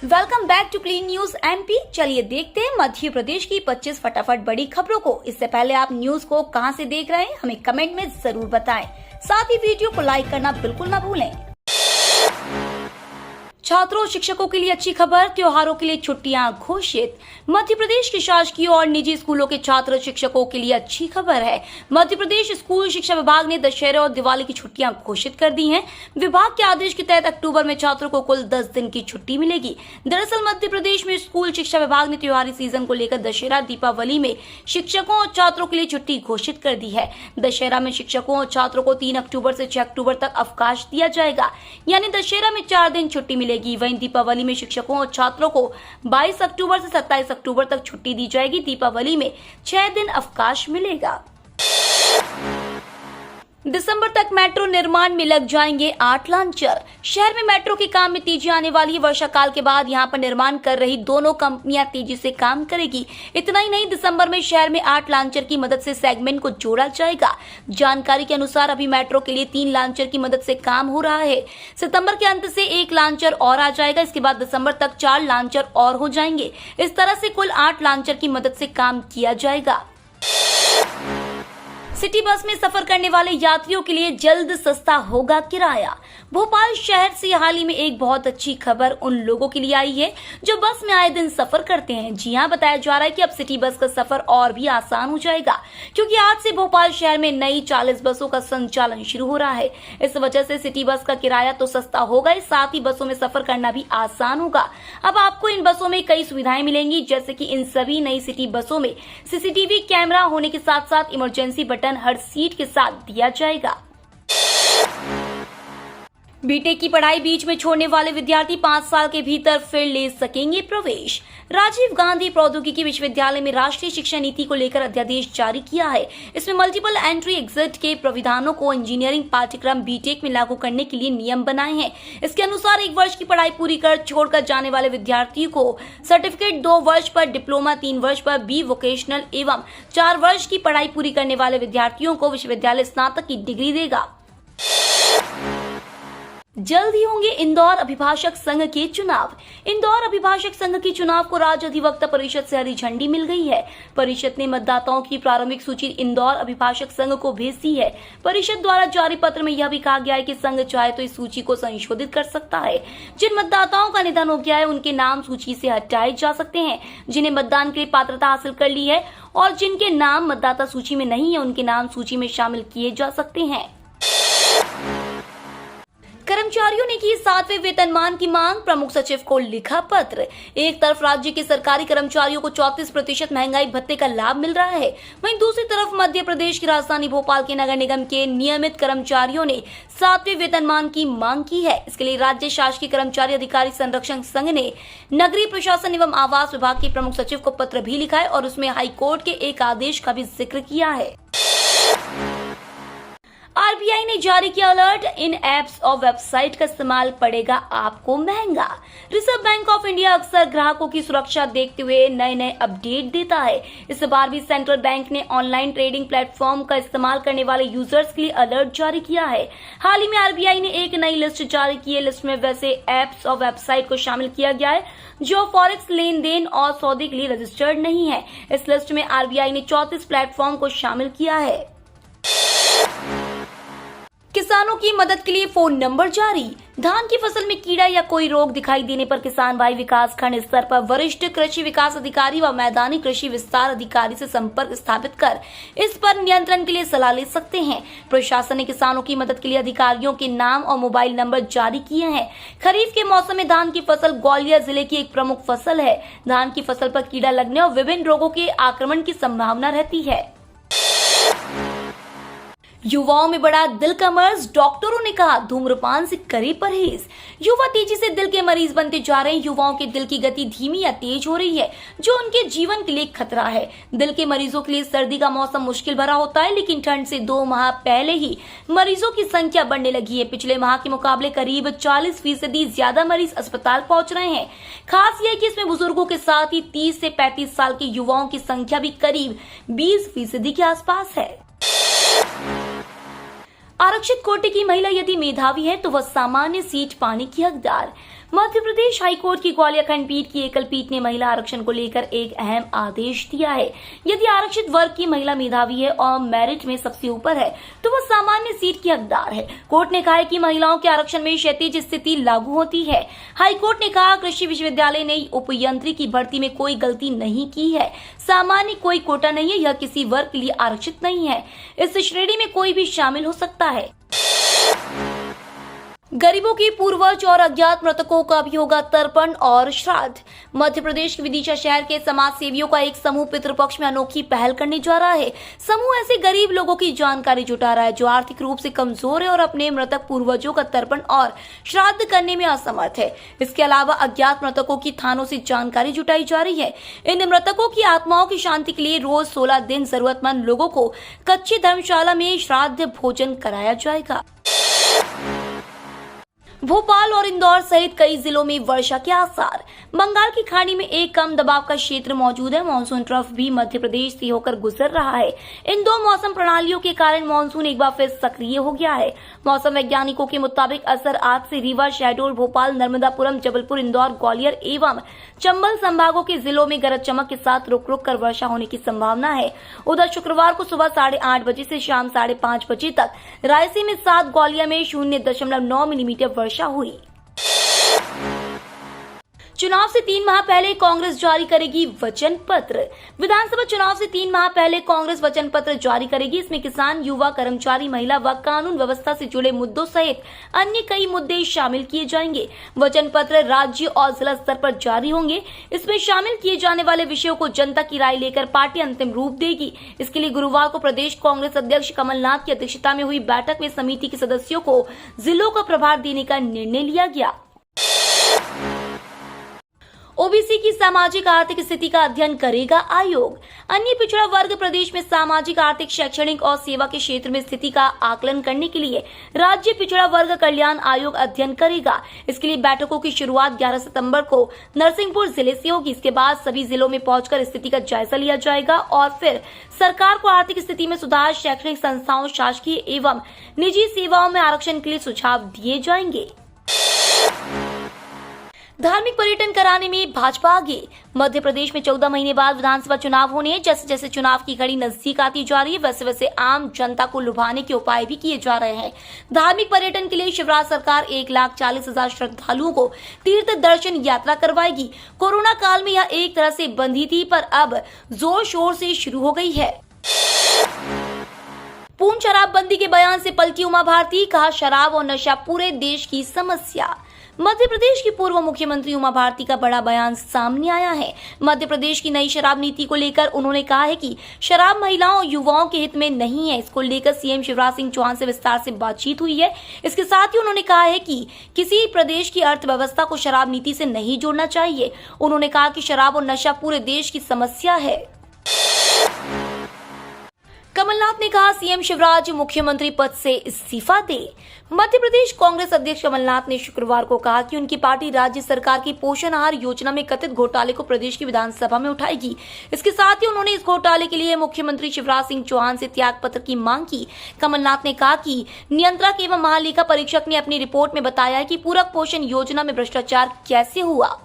Welcome back to clean news MP. चलिए देखते हैं मध्य प्रदेश की 25 फटाफट बड़ी खबरों को। इससे पहले आप न्यूज को कहां से देख रहे हैं हमें कमेंट में जरूर बताएं। साथ ही वीडियो को लाइक करना बिल्कुल ना भूलें। छात्रों और शिक्षकों के लिए अच्छी खबर, त्योहारों के लिए छुट्टियां घोषित। मध्य प्रदेश के शासकीय और निजी स्कूलों के छात्र और शिक्षकों के लिए अच्छी खबर है। मध्य प्रदेश स्कूल शिक्षा विभाग ने दशहरे और दिवाली की छुट्टियां घोषित कर दी हैं। विभाग के आदेश के तहत अक्टूबर में छात्रों को कुल 10 दिन की छुट्टी मिलेगी। दरअसल मध्य प्रदेश में स्कूल शिक्षा विभाग ने त्योहारी सीजन को लेकर दशहरा दीपावली में शिक्षकों और छात्रों के लिए छुट्टी घोषित कर दी है। दशहरा में शिक्षकों और छात्रों को 3 अक्टूबर से 6 अक्टूबर तक अवकाश दिया जाएगा, यानी दशहरा में 4 दिन छुट्टी मिलेगी। वहीं दीपावली में शिक्षकों और छात्रों को 22 अक्टूबर से 27 अक्टूबर तक छुट्टी दी जाएगी। दीपावली में 6 दिन अवकाश मिलेगा। दिसंबर तक मेट्रो निर्माण में लग जाएंगे 8 लांचर। शहर में मेट्रो के काम में तेजी आने वाली है। वर्षा काल के बाद यहां पर निर्माण कर रही दोनों कंपनियां तेजी से काम करेगी। इतना ही नहीं, दिसंबर में शहर में 8 लांचर की मदद से सेगमेंट को जोड़ा जाएगा। जानकारी के अनुसार अभी मेट्रो के लिए 3 लांचर की मदद से काम हो रहा है। सितंबर के अंत से 1 लांचर और आ जाएगा। इसके बाद दिसंबर तक 4 लांचर और हो जाएंगे। इस तरह से कुल 8 लांचर की मदद से काम किया जाएगा। सिटी बस में सफर करने वाले यात्रियों के लिए जल्द सस्ता होगा किराया। भोपाल शहर से हाल ही में एक बहुत अच्छी खबर उन लोगों के लिए आई है जो बस में आए दिन सफर करते हैं। जी हां, बताया जा रहा है कि अब सिटी बस का सफर और भी आसान हो जाएगा, क्योंकि आज से भोपाल शहर में नई 40 बसों का संचालन शुरू हो रहा है। इस वजह से सिटी बस का किराया तो सस्ता होगा ही, साथ ही बसों में सफर करना भी आसान होगा। अब आपको इन बसों में कई सुविधाएं मिलेंगी, जैसे कि इन सभी नई सिटी बसों में सीसीटीवी कैमरा होने के साथ साथ इमरजेंसी बटन हर सीट के साथ दिया जाएगा। बीटेक की पढ़ाई बीच में छोड़ने वाले विद्यार्थी 5 साल के भीतर फिर ले सकेंगे प्रवेश। राजीव गांधी प्रौद्योगिकी विश्वविद्यालय में राष्ट्रीय शिक्षा नीति को लेकर अध्यादेश जारी किया है। इसमें मल्टीपल एंट्री एग्जिट के प्रावधानों को इंजीनियरिंग पाठ्यक्रम बीटेक में लागू करने के लिए नियम बनाए हैं। इसके अनुसार 1 वर्ष की पढ़ाई पूरी कर छोड़कर जाने वाले विद्यार्थियों को सर्टिफिकेट, 2 वर्ष पर डिप्लोमा, 3 वर्ष पर बी वोकेशनल एवं 4 वर्ष की पढ़ाई पूरी करने वाले विद्यार्थियों को विश्वविद्यालय स्नातक की डिग्री देगा। जल्द ही होंगे इंदौर अभिभाषक संघ के चुनाव। इंदौर अभिभाषक संघ के चुनाव को राज्य अधिवक्ता परिषद से हरी झंडी मिल गई है। परिषद ने मतदाताओं की प्रारंभिक सूची इंदौर अभिभाषक संघ को भेज दी है। परिषद द्वारा जारी पत्र में यह भी कहा गया है कि संघ चाहे तो इस सूची को संशोधित कर सकता है। जिन मतदाताओं का निधन हो गया है उनके नाम सूची से हटाए जा सकते हैं। जिन्हें मतदान के लिए पात्रता हासिल कर ली है और जिनके नाम मतदाता सूची में नहीं है उनके नाम सूची में शामिल किए जा सकते हैं। कर्मचारियों ने की 7वें वेतनमान की मांग, प्रमुख सचिव को लिखा पत्र। एक तरफ राज्य के सरकारी कर्मचारियों को 34% महंगाई भत्ते का लाभ मिल रहा है, वहीं दूसरी तरफ मध्य प्रदेश की राजधानी भोपाल के नगर निगम के नियमित कर्मचारियों ने 7वें वेतनमान की मांग की है। इसके लिए राज्य शासकीय कर्मचारी अधिकारी संरक्षण संघ ने नगरीय प्रशासन एवं आवास विभाग के प्रमुख सचिव को पत्र भी लिखा है और उसमें हाईकोर्ट के एक आदेश का भी जिक्र किया है। आरबीआई ने जारी किया अलर्ट, इन एप्स और वेबसाइट का इस्तेमाल पड़ेगा आपको महंगा। रिजर्व बैंक ऑफ इंडिया अक्सर ग्राहकों की सुरक्षा देखते हुए नए अपडेट देता है। इस बार भी सेंट्रल बैंक ने ऑनलाइन ट्रेडिंग प्लेटफॉर्म का इस्तेमाल करने वाले यूजर्स के लिए अलर्ट जारी किया है। हाल ही में आरबीआई ने एक नई लिस्ट जारी की है। लिस्ट में वैसे एप्स और वेबसाइट को शामिल किया गया है जो फॉरेक्स लेन देन और सौदे के लिए रजिस्टर्ड नहीं है। इस लिस्ट में आरबीआई ने 34 प्लेटफॉर्म को शामिल किया है। किसानों की मदद के लिए फोन नंबर जारी। धान की फसल में कीड़ा या कोई रोग दिखाई देने पर किसान भाई विकास खंड स्तर पर वरिष्ठ कृषि विकास अधिकारी व मैदानी कृषि विस्तार अधिकारी से संपर्क स्थापित कर इस पर नियंत्रण के लिए सलाह ले सकते हैं। प्रशासन ने किसानों की मदद के लिए अधिकारियों के नाम और मोबाइल नंबर जारी किए हैं। खरीफ के मौसम में धान की फसल ग्वालियर जिले की एक प्रमुख फसल है। धान की फसल पर कीड़ा लगने और विभिन्न रोगों के आक्रमण की संभावना रहती है। युवाओं में बढ़ा दिल का मर्ज, डॉक्टरों ने कहा धूम्रपान से करें परहेज। युवा तेजी से दिल के मरीज बनते जा रहे हैं। युवाओं के दिल की गति धीमी या तेज हो रही है, जो उनके जीवन के लिए खतरा है। दिल के मरीजों के लिए सर्दी का मौसम मुश्किल भरा होता है, लेकिन ठंड से 2 माह पहले ही मरीजों की संख्या बढ़ने लगी है। पिछले माह के मुकाबले करीब 40% ज्यादा मरीज अस्पताल पहुंच रहे हैं। खास यह कि इसमें बुजुर्गों के साथ ही 30 से 35 साल के युवाओं की संख्या भी करीब 20% के आसपास है। आरक्षित कोटि की महिला यदि मेधावी है तो वह सामान्य सीट पाने की हकदार। मध्य प्रदेश हाईकोर्ट की ग्वालियर खंडपीठ की एकल पीठ ने महिला आरक्षण को लेकर एक अहम आदेश दिया है। यदि आरक्षित वर्ग की महिला मेधावी है और मेरिट में सबसे ऊपर है तो वह सामान्य सीट की हकदार है। कोर्ट ने कहा है कि महिलाओं के आरक्षण में क्षैतिज स्थिति लागू होती है। हाईकोर्ट ने कहा कृषि विश्वविद्यालय ने उपयंत्री की भर्ती में कोई गलती नहीं की है। सामान्य कोई कोटा नहीं है, यह किसी वर्ग के लिए आरक्षित नहीं है। इस श्रेणी में कोई भी शामिल हो सकता है। गरीबों के पूर्वज और अज्ञात मृतकों का भी होगा तर्पण और श्राद्ध। मध्य प्रदेश के विदिशा शहर के समाज सेवियों का एक समूह पितृपक्ष में अनोखी पहल करने जा रहा है। समूह ऐसे गरीब लोगों की जानकारी जुटा रहा है जो आर्थिक रूप से कमजोर है और अपने मृतक पूर्वजों का तर्पण और श्राद्ध करने में असमर्थ है। इसके अलावा अज्ञात मृतकों की थानों से जानकारी जुटाई जा रही है। इन मृतकों की आत्माओं की शांति के लिए रोज 16 दिन जरूरतमंद लोगों को कच्ची धर्मशाला में श्राद्ध भोजन कराया जाएगा। भोपाल और इंदौर सहित कई जिलों में वर्षा के आसार। बंगाल की खाड़ी में एक कम दबाव का क्षेत्र मौजूद है। मानसून ट्रफ भी मध्य प्रदेश से होकर गुजर रहा है। इन दो मौसम प्रणालियों के कारण मानसून एक बार फिर सक्रिय हो गया है। मौसम वैज्ञानिकों के मुताबिक असर आज से रीवा, शहडोल, भोपाल, नर्मदापुरम, जबलपुर, इंदौर, ग्वालियर एवं चंबल संभागों के जिलों में गरज चमक के साथ रुक रुक कर वर्षा होने की संभावना है। उधर शुक्रवार को सुबह 8:30 बजे से शाम 5:30 बजे तक रायसेन में 7, ग्वालियर में 0.9 मिलीमीटर वर्षा हुई। चुनाव से 3 माह पहले कांग्रेस जारी करेगी वचन पत्र। विधानसभा चुनाव से 3 माह पहले कांग्रेस वचन पत्र जारी करेगी। इसमें किसान, युवा, कर्मचारी, महिला व कानून व्यवस्था से जुड़े मुद्दों सहित अन्य कई मुद्दे शामिल किए जाएंगे। वचन पत्र राज्य और जिला स्तर पर जारी होंगे। इसमें शामिल किए जाने वाले विषयों को जनता की राय लेकर पार्टी अंतिम रूप देगी। इसके लिए गुरुवार को प्रदेश कांग्रेस अध्यक्ष कमलनाथ की अध्यक्षता में हुई बैठक में समिति के सदस्यों को जिलों का प्रभार देने का निर्णय लिया गया। ओबीसी की सामाजिक आर्थिक स्थिति का अध्ययन करेगा आयोग। अन्य पिछड़ा वर्ग प्रदेश में सामाजिक, आर्थिक, शैक्षणिक और सेवा के क्षेत्र में स्थिति का आकलन करने के लिए राज्य पिछड़ा वर्ग कल्याण आयोग अध्ययन करेगा। इसके लिए बैठकों की शुरुआत 11 सितंबर को नरसिंहपुर जिले से होगी। इसके बाद सभी जिलों में पहुंचकर स्थिति का जायजा लिया जाएगा और फिर सरकार को आर्थिक स्थिति में सुधार, शैक्षणिक संस्थाओं, शासकीय एवं निजी सेवाओं में आरक्षण के लिए सुझाव दिए जाएंगे। धार्मिक पर्यटन कराने में भाजपा आगे। मध्य प्रदेश में 14 महीने बाद विधानसभा चुनाव होने हैं। जैसे जैसे चुनाव की घड़ी नजदीक आती जा रही है वैसे वैसे आम जनता को लुभाने के उपाय भी किए जा रहे हैं। धार्मिक पर्यटन के लिए शिवराज सरकार 1,40,000 श्रद्धालुओं को तीर्थ दर्शन यात्रा करवाएगी। कोरोना काल में यह एक तरह से बंद ही थी पर अब जोर शोर से शुरू हो गई है। पूर्ण शराबबंदी के बयान से पलटी उमा भारती, कहा शराब और नशा पूरे देश की समस्या। मध्य प्रदेश की पूर्व मुख्यमंत्री उमा भारती का बड़ा बयान सामने आया है। मध्य प्रदेश की नई शराब नीति को लेकर उन्होंने कहा है कि शराब महिलाओं और युवाओं के हित में नहीं है। इसको लेकर सीएम शिवराज सिंह चौहान से विस्तार से बातचीत हुई है। इसके साथ ही उन्होंने कहा है कि किसी प्रदेश की अर्थव्यवस्था को शराब नीति से नहीं जोड़ना चाहिए। उन्होंने कहा कि शराब और नशा पूरे देश की समस्या है। कमलनाथ ने कहा सीएम शिवराज मुख्यमंत्री पद से इस्तीफा दे। मध्य प्रदेश कांग्रेस अध्यक्ष कमलनाथ ने शुक्रवार को कहा कि उनकी पार्टी राज्य सरकार की पोषण आहार योजना में कथित घोटाले को प्रदेश की विधानसभा में उठाएगी। इसके साथ ही उन्होंने इस घोटाले के लिए मुख्यमंत्री शिवराज सिंह चौहान से त्याग पत्र की मांग की। कमलनाथ ने कहा कि नियंत्रक एवं महालेखा परीक्षक ने अपनी रिपोर्ट में बताया है कि पूरक पोषण योजना में भ्रष्टाचार कैसे हुआ।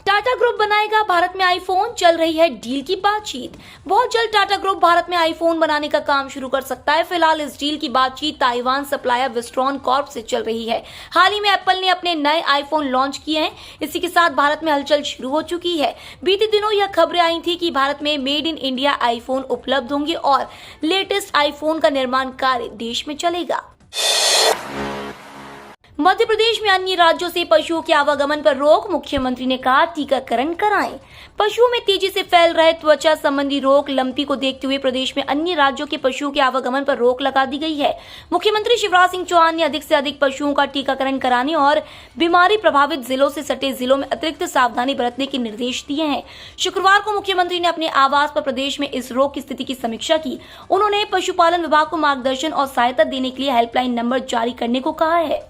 टाटा ग्रुप बनाएगा भारत में आईफोन, चल रही है डील की बातचीत। बहुत जल्द टाटा ग्रुप भारत में आईफोन बनाने का काम शुरू कर सकता है। फिलहाल इस डील की बातचीत ताइवान सप्लायर विस्ट्रॉन कॉर्प से चल रही है। हाल ही में एप्पल ने अपने नए आईफोन लॉन्च किए हैं। इसी के साथ भारत में हलचल शुरू हो चुकी है। बीते दिनों यह खबरें आई थी कि भारत में मेड इन इंडिया आईफोन उपलब्ध होंगे और लेटेस्ट आईफोन का निर्माण कार्य देश में चलेगा। मध्य प्रदेश में अन्य राज्यों से पशुओं के आवागमन पर रोक। मुख्यमंत्री ने कहा टीकाकरण कराएं। पशुओं में तेजी से फैल रहे त्वचा संबंधी रोग लंपी को देखते हुए प्रदेश में अन्य राज्यों के पशुओं के आवागमन पर रोक लगा दी गई है। मुख्यमंत्री शिवराज सिंह चौहान ने अधिक से अधिक पशुओं का टीकाकरण कराने और बीमारी प्रभावित जिलों से सटे जिलों में अतिरिक्त सावधानी बरतने के निर्देश दिए हैं। शुक्रवार को मुख्यमंत्री ने अपने आवास पर प्रदेश में इस रोग की स्थिति की समीक्षा की। उन्होंने पशुपालन विभाग को मार्गदर्शन और सहायता देने के लिए हेल्पलाइन नंबर जारी करने को कहा है।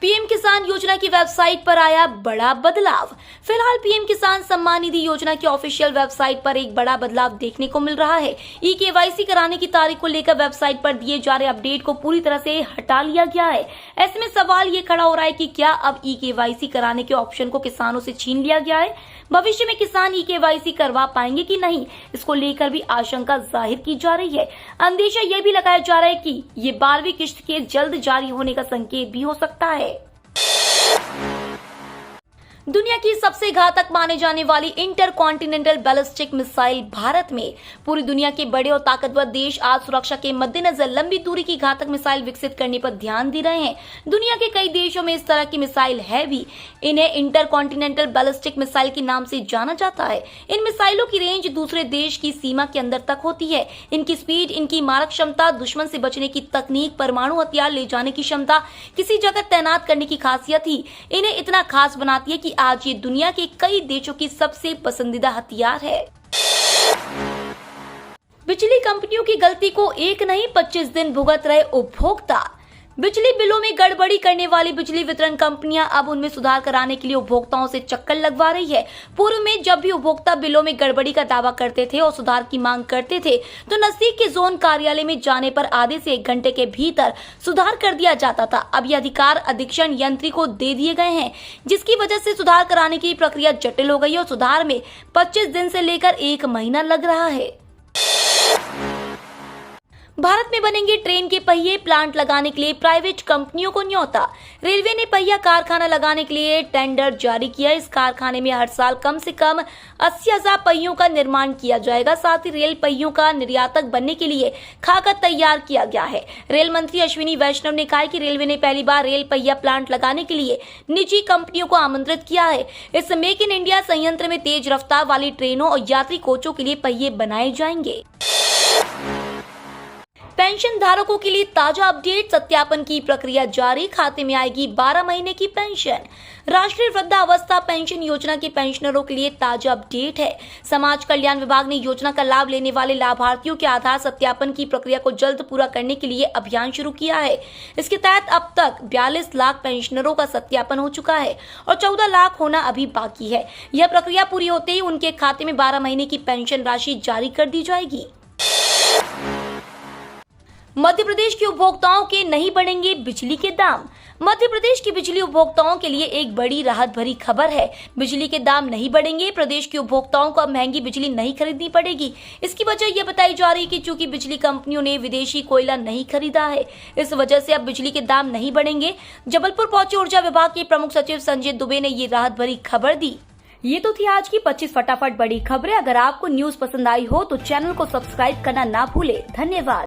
पीएम किसान योजना की वेबसाइट पर आया बड़ा बदलाव। फिलहाल पीएम किसान सम्मान निधि योजना की ऑफिशियल वेबसाइट पर एक बड़ा बदलाव देखने को मिल रहा है। ई-केवाईसी कराने की तारीख को लेकर वेबसाइट पर दिए जा रहे अपडेट को पूरी तरह से हटा लिया गया है। ऐसे में सवाल ये खड़ा हो रहा है कि क्या अब ई-केवाईसी कराने के ऑप्शन को किसानों से छीन लिया गया है? भविष्य में किसान ई-केवाईसी करवा पाएंगे कि नहीं, इसको लेकर भी आशंका जाहिर की जा रही है। अंदेशा यह भी लगाया जा रहा है कि ये 12वीं किश्त के जल्द जारी होने का संकेत भी हो सकता है। दुनिया की सबसे घातक माने जाने वाली इंटरकॉन्टिनेंटल बैलिस्टिक मिसाइल भारत में। पूरी दुनिया के बड़े और ताकतवर देश आज सुरक्षा के मद्देनजर लंबी दूरी की घातक मिसाइल विकसित करने पर ध्यान दे रहे हैं। दुनिया के कई देशों में इस तरह की मिसाइल है भी। इन्हें इंटरकॉन्टिनेंटल बैलिस्टिक मिसाइल के नाम से जाना जाता है। इन मिसाइलों की रेंज दूसरे देश की सीमा के अंदर तक होती है। इनकी स्पीड, इनकी मारक क्षमता, दुश्मन से बचने की तकनीक, परमाणु हथियार ले जाने की क्षमता, किसी जगह तैनात करने की खासियत ही इन्हें इतना खास बनाती है कि आज ये दुनिया के कई देशों की सबसे पसंदीदा हथियार है। बिजली कंपनियों की गलती को एक नहीं 25 दिन भुगत रहे उपभोक्ता। बिजली बिलों में गड़बड़ी करने वाली बिजली वितरण कंपनियां अब उनमें सुधार कराने के लिए उपभोक्ताओं से चक्कर लगवा रही है। पूर्व में जब भी उपभोक्ता बिलों में गड़बड़ी का दावा करते थे और सुधार की मांग करते थे तो नजदीक के जोन कार्यालय में जाने पर आधे से 1 घंटे के भीतर सुधार कर दिया जाता था। अब ये अधिकार अधीक्षण यंत्री को दे दिए गए हैं, जिसकी वजह से सुधार कराने की प्रक्रिया जटिल हो गई और सुधार में 25 दिन से लेकर 1 महीना लग रहा है। भारत में बनेंगे ट्रेन के पहिए, प्लांट लगाने के लिए प्राइवेट कंपनियों को न्योता। रेलवे ने पहिया कारखाना लगाने के लिए टेंडर जारी किया। इस कारखाने में हर साल कम से कम 80,000 पहियों का निर्माण किया जाएगा। साथ ही रेल पहियों का निर्यातक बनने के लिए खाका तैयार किया गया है। रेल मंत्री अश्विनी वैष्णव ने कहा कि रेलवे ने पहली बार रेल पहिया प्लांट लगाने के लिए निजी कंपनियों को आमंत्रित किया है। इस मेक इन इंडिया संयंत्र में तेज रफ्तार वाली ट्रेनों और यात्री कोचों के लिए पहिए बनाए जाएंगे। पेंशन धारकों के लिए ताजा अपडेट, सत्यापन की प्रक्रिया जारी, खाते में आएगी 12 महीने की पेंशन। राष्ट्रीय वृद्धावस्था पेंशन योजना के पेंशनरों के लिए ताजा अपडेट है। समाज कल्याण विभाग ने योजना का लाभ लेने वाले लाभार्थियों के आधार सत्यापन की प्रक्रिया को जल्द पूरा करने के लिए अभियान शुरू किया है। इसके तहत अब तक 42 लाख पेंशनरों का सत्यापन हो चुका है और 14 लाख होना अभी बाकी है। यह प्रक्रिया पूरी होते ही उनके खाते में 12 महीने की पेंशन राशि जारी कर दी जाएगी। मध्य प्रदेश के उपभोक्ताओं के नहीं बढ़ेंगे बिजली के दाम। मध्य प्रदेश की बिजली उपभोक्ताओं के लिए एक बड़ी राहत भरी खबर है। बिजली के दाम नहीं बढ़ेंगे। प्रदेश के उपभोक्ताओं को अब महंगी बिजली नहीं खरीदनी पड़ेगी। इसकी वजह यह बताई जा रही है कि चूंकि बिजली कंपनियों ने विदेशी कोयला नहीं खरीदा है, इस वजह से अब बिजली के दाम नहीं बढ़ेंगे। जबलपुर पहुंचे ऊर्जा विभाग के प्रमुख सचिव संजय दुबे ने ये राहत भरी खबर दी। ये तो थी आज की 25 फटाफट बड़ी खबरें। अगर आपको न्यूज पसंद आई हो तो चैनल को सब्सक्राइब करना ना भूले। धन्यवाद।